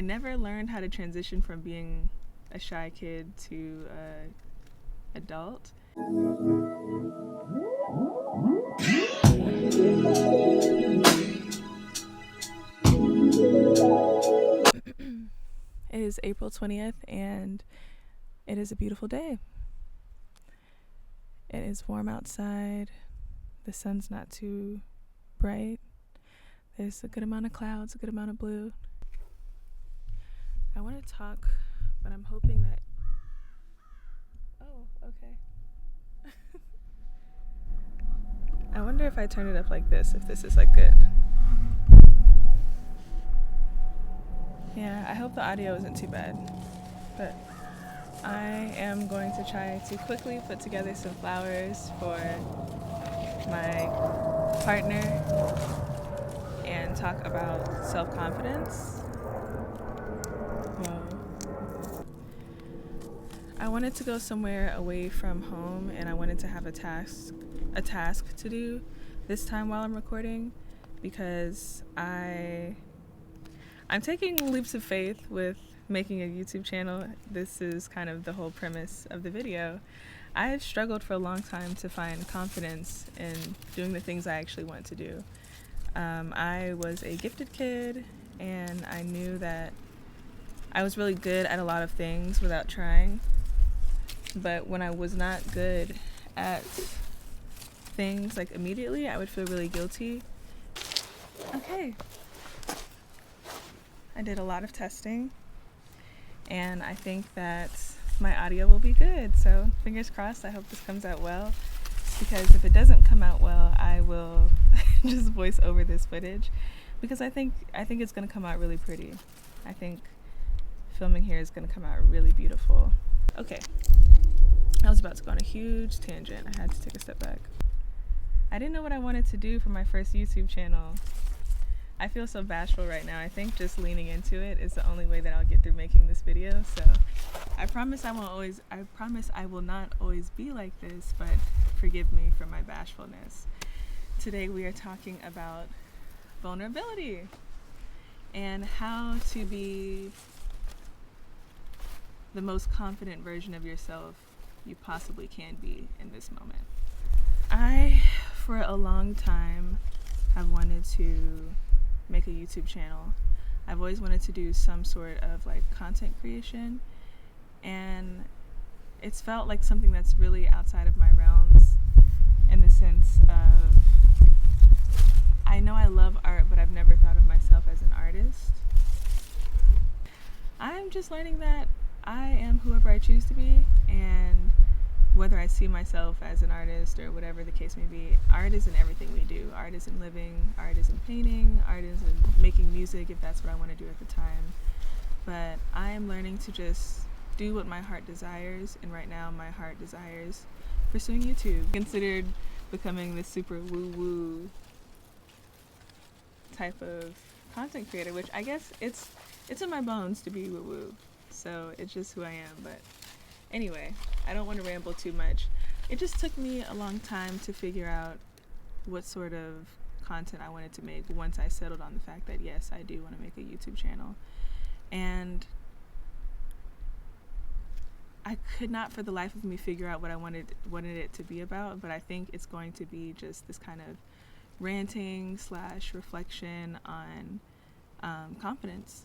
I never learned how to transition from being a shy kid to adult. It is April 20th and it is a beautiful day. It is warm outside. The sun's not too bright. There's a good amount of clouds, a good amount of blue. I want to talk, but I'm hoping that... Oh, okay. I wonder if I turn it up like this, if this is like good. Yeah, I hope the audio isn't too bad. But I am going to try to quickly put together some flowers for my partner and talk about self-confidence. Whoa. I wanted to go somewhere away from home, and I wanted to have a task to do this time while I'm recording, because I'm taking leaps of faith with making a YouTube channel. This is kind of the whole premise of the video. I've struggled for a long time to find confidence in doing the things I actually want to do. I was a gifted kid, and I knew that I was really good at a lot of things without trying. But when I was not good at things, like immediately, I would feel really guilty. Okay. I did a lot of testing, and I think that my audio will be good. So fingers crossed, I hope this comes out well, because if it doesn't come out well, I will just voice over this footage, because I think it's going to come out really pretty. I think filming here is going to come out really beautiful. Okay. I was about to go on a huge tangent. I had to take a step back. I didn't know what I wanted to do for my first YouTube channel. I feel so bashful right now. I think just leaning into it is the only way that I'll get through making this video. So I promise I will not always be like this, but forgive me for my bashfulness. Today we are talking about vulnerability and how to be the most confident version of yourself you possibly can be in this moment. I, for a long time, have wanted to make a YouTube channel. I've always wanted to do some sort of like content creation, and it's felt like something that's really outside of my realms, in the sense of, I know I love art, but I've never thought of myself as an artist. I'm just learning that I am whoever I choose to be, and whether I see myself as an artist or whatever the case may be, art is in everything we do. Art is in living, art is in painting, art is in making music, if that's what I want to do at the time. But I am learning to just do what my heart desires, and right now my heart desires pursuing YouTube. Considered becoming this super woo-woo type of content creator, which I guess it's in my bones to be woo-woo. So it's just who I am. But anyway, I don't want to ramble too much. It just took me a long time to figure out what sort of content I wanted to make once I settled on the fact that yes, I do want to make a YouTube channel. And I could not for the life of me figure out what I wanted it to be about, but I think it's going to be just this kind of ranting / reflection on confidence.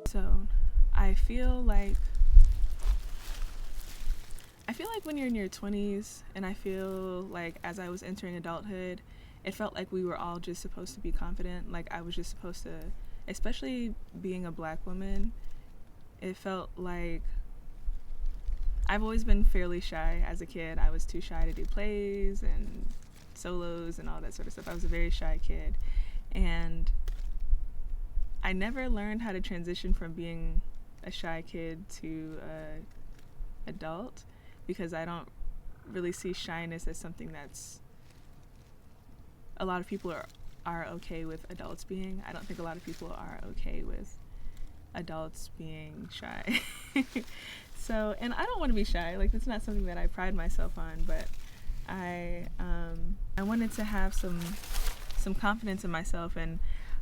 So I feel like when you're in your 20s, and I feel like as I was entering adulthood, it felt like we were all just supposed to be confident. Like I was just supposed to, especially being a black woman, it felt like I've always been fairly shy as a kid. I was too shy to do plays and solos and all that sort of stuff. I was a very shy kid, and I never learned how to transition from being a shy kid to adult, because I don't really see shyness as something that's a lot of people are okay with adults being. I don't think a lot of people are okay with adults being shy. So, and I don't want to be shy. Like, it's not something that I pride myself on, but I wanted to have some confidence in myself, and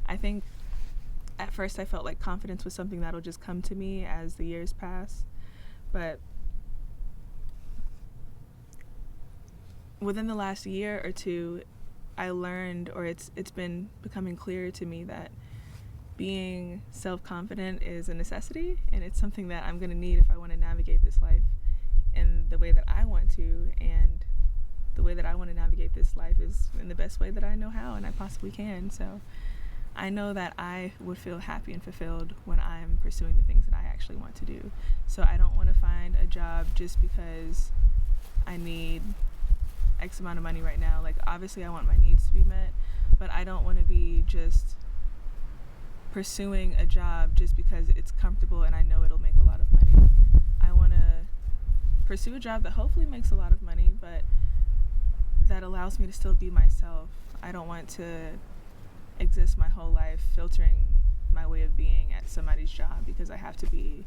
I think at first I felt like confidence was something that'll just come to me as the years pass, but within the last year or two, I learned, or it's been becoming clearer to me, that being self-confident is a necessity, and it's something that I'm going to need if I want to navigate this life in the way that I want to, and the way that I want to navigate this life is in the best way that I know how and I possibly can. So I know that I would feel happy and fulfilled when I'm pursuing the things that I actually want to do. So I don't want to find a job just because I need X amount of money right now. Like, obviously I want my needs to be met, but I don't want to be just pursuing a job just because it's comfortable and I know it'll make a lot of money. I want to pursue a job that hopefully makes a lot of money, but that allows me to still be myself. I don't want to exist my whole life filtering my way of being at somebody's job because I have to be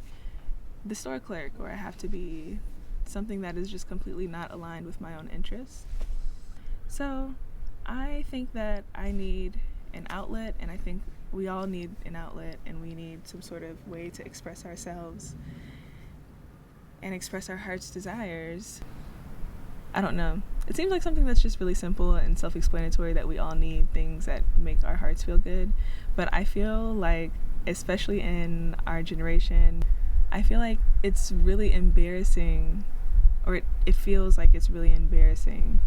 the store clerk, or I have to be something that is just completely not aligned with my own interests. So I think that I need an outlet, and I think we all need an outlet, and we need some sort of way to express ourselves and express our heart's desires. I don't know. It seems like something that's just really simple and self-explanatory, that we all need things that make our hearts feel good. But I feel like, especially in our generation, I feel like it's really embarrassing, or it feels like it's really embarrassing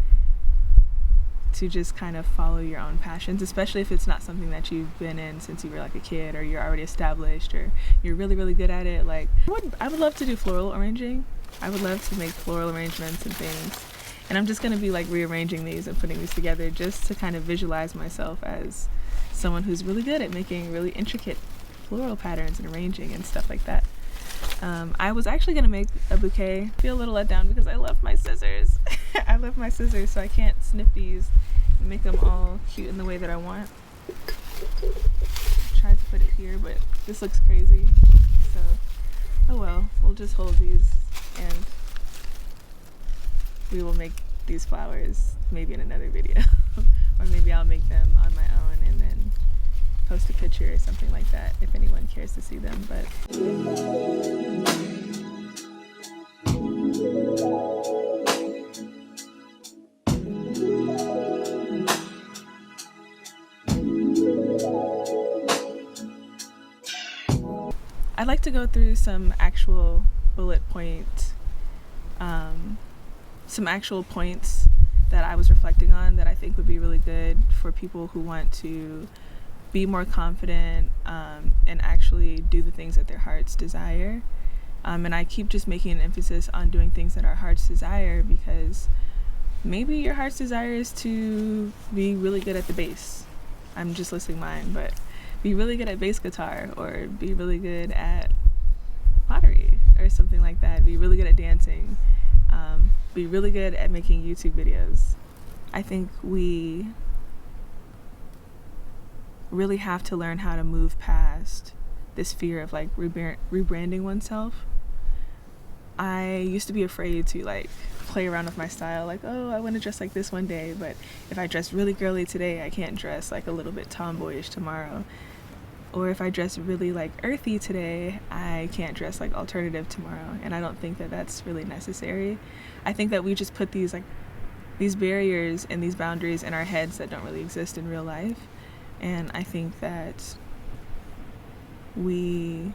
to just kind of follow your own passions, especially if it's not something that you've been in since you were like a kid, or you're already established, or you're really, really good at it. Like, I would love to do floral arranging. I would love to make floral arrangements and things. And I'm just going to be like rearranging these and putting these together just to kind of visualize myself as someone who's really good at making really intricate floral patterns and arranging and stuff like that. I was actually going to make a bouquet. I feel a little let down because I love my scissors. I love my scissors, so I can't snip these and make them all cute in the way that I want. I tried to put it here, but this looks crazy. So, oh well, we'll just hold these and we will make these flowers maybe in another video. Or maybe I'll make them on my own and then post a picture or something like that if anyone cares to see them. But I'd like to go through some actual bullet point, some actual points that I was reflecting on that I think would be really good for people who want to be more confident and actually do the things that their hearts desire. And I keep just making an emphasis on doing things that our hearts desire, because maybe your heart's desire is to be really good at the bass. I'm just listing mine, but be really good at bass guitar, or be really good at pottery or something like that. Be really good at dancing. Be really good at making YouTube videos. I think we really have to learn how to move past this fear of like rebranding oneself. I used to be afraid to like play around with my style, like, oh, I want to dress like this one day, but if I dress really girly today, I can't dress like a little bit tomboyish tomorrow. Or if I dress really like earthy today, I can't dress like alternative tomorrow. And I don't think that that's really necessary. I think that we just put these barriers and these boundaries in our heads that don't really exist in real life. And I think that we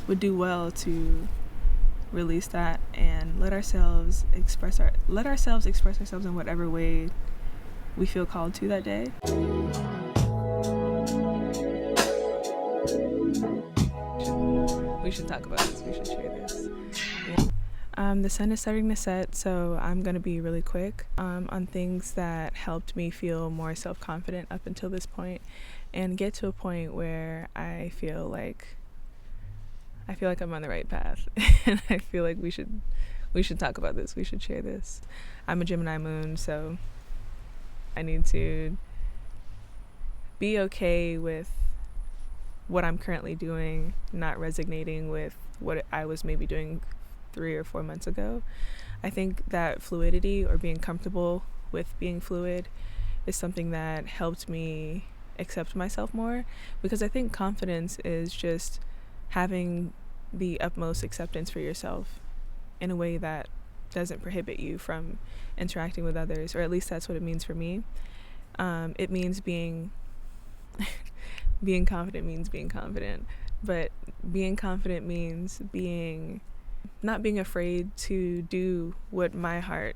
would do well to release that and let ourselves express ourselves in whatever way we feel called to that day. We should talk about this. We should share this. Yeah. The sun is starting to set, so I'm going to be really quick on things that helped me feel more self-confident up until this point, and get to a point where I feel like I'm on the right path. And I feel like we should talk about this. We should share this. I'm a Gemini moon, so I need to be okay with what I'm currently doing not resonating with what I was maybe doing 3 or 4 months ago. I think that fluidity, or being comfortable with being fluid, is something that helped me accept myself more, because I think confidence is just having the utmost acceptance for yourself in a way that doesn't prohibit you from interacting with others, or at least that's what it means for me. It means being confident means being confident, but being confident means not being afraid to do what my heart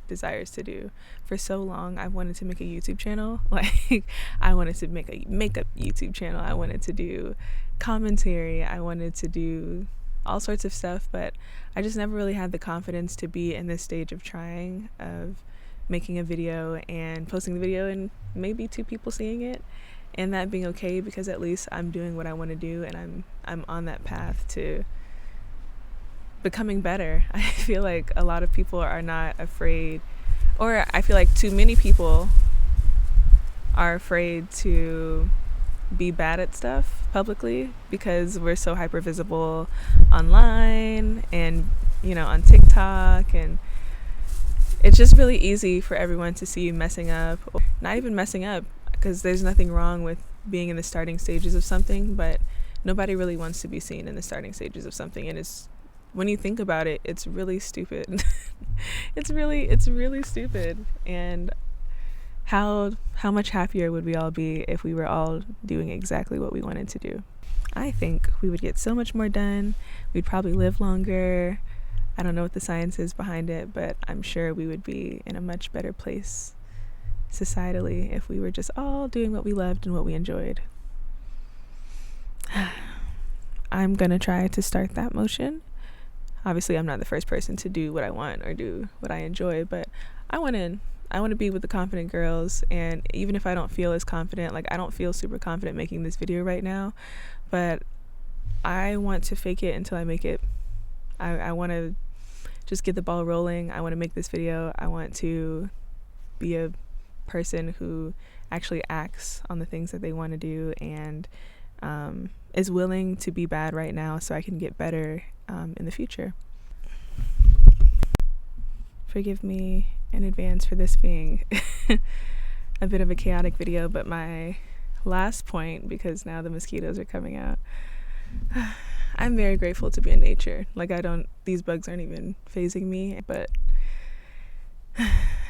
desires to do. For so long, I've wanted to make a YouTube channel. Like, I wanted to make a makeup YouTube channel. I wanted to do commentary. I wanted to do all sorts of stuff, but I just never really had the confidence to be in this stage of trying, of making a video and posting the video and maybe 2 people seeing it, and that being okay, because at least I'm doing what I want to do, and I'm on that path to becoming better. I feel like a lot of people are not afraid, or I feel like too many people are afraid to be bad at stuff publicly, because we're so hyper visible online and, you know, on TikTok, and it's just really easy for everyone to see you messing up, or not even messing up, because there's nothing wrong with being in the starting stages of something, but nobody really wants to be seen in the starting stages of something. And it's, when you think about it, it's really stupid. it's really stupid. And how much happier would we all be if we were all doing exactly what we wanted to do? I think we would get so much more done. We'd probably live longer. I don't know what the science is behind it, but I'm sure we would be in a much better place societally if we were just all doing what we loved and what we enjoyed. I'm gonna try to start that motion. Obviously, I'm not the first person to do what I want or do what I enjoy, but I want to be with the confident girls. And even if I don't feel as confident, like I don't feel super confident making this video right now, but I want to fake it until I make it. I want to just get the ball rolling. I want to make this video. I want to be a person who actually acts on the things that they want to do, and is willing to be bad right now so I can get better in the future. Forgive me in advance for this being a bit of a chaotic video, but my last point, because now the mosquitoes are coming out, I'm very grateful to be in nature. Like, these bugs aren't even fazing me, but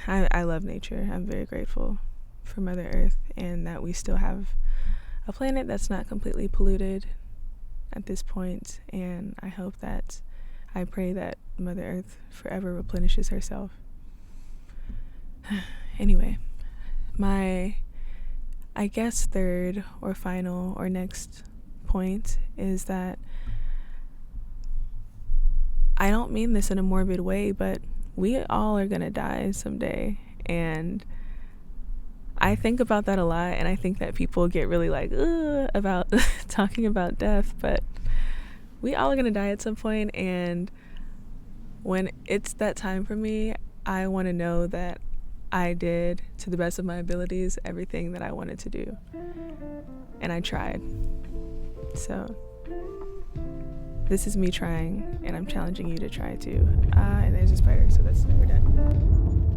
I love nature. I'm very grateful for Mother Earth, and that we still have a planet that's not completely polluted at this point, and I pray that Mother Earth forever replenishes herself. Anyway, my, I guess, third or final or next point is that I don't mean this in a morbid way, but we all are gonna die someday, and I think about that a lot, and I think that people get really like, ugh, about talking about death, but we all are gonna die at some point, and when it's that time for me, I want to know that I did, to the best of my abilities, everything that I wanted to do, and I tried. So this is me trying, and I'm challenging you to try too. And there's a spider, so we're done.